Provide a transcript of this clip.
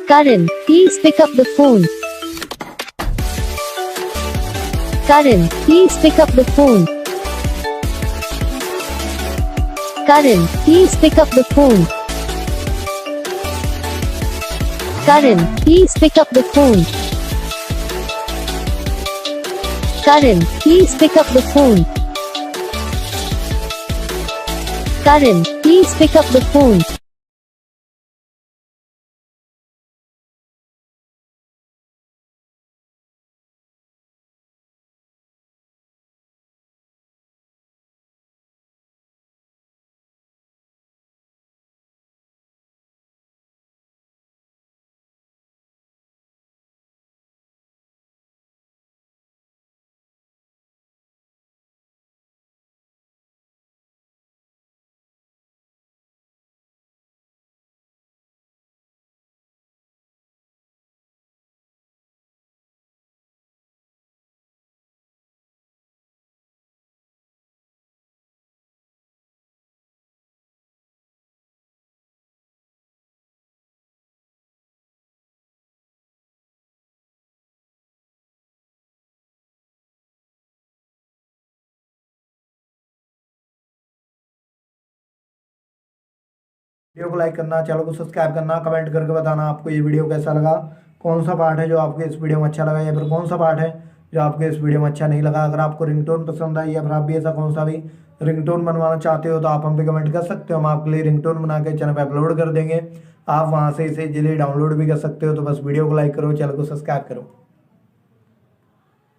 Karan, please pick up the phone. Karan, please pick up the phone. Karan, please pick up the phone. Karan, please pick up the phone. Karan, please pick up the phone. Karan, please pick up the phone. Video को like करना, channel को subscribe करना, comment करके बताना आपको ये video कैसा लगा। कौन सा पार्ट है जो आपको इस वीडियो में अच्छा लगा, या फिर कौन सा पार्ट है जो आपको इस वीडियो में अच्छा नहीं लगा। अगर आपको रिंगटोन पसंद आई या फिर आप भी ऐसा कौन सा भी रिंगटोन बनवाना चाहते हो तो आप हम पे कमेंट कर सकते हो। हम आपके लिए रिंगटोन बना के चैनल पर अपलोड कर देंगे। आप वहाँ से इसे इजीली डाउनलोड भी कर सकते हो। तो बस वीडियो को लाइक करो, चैनल को सब्सक्राइब करो।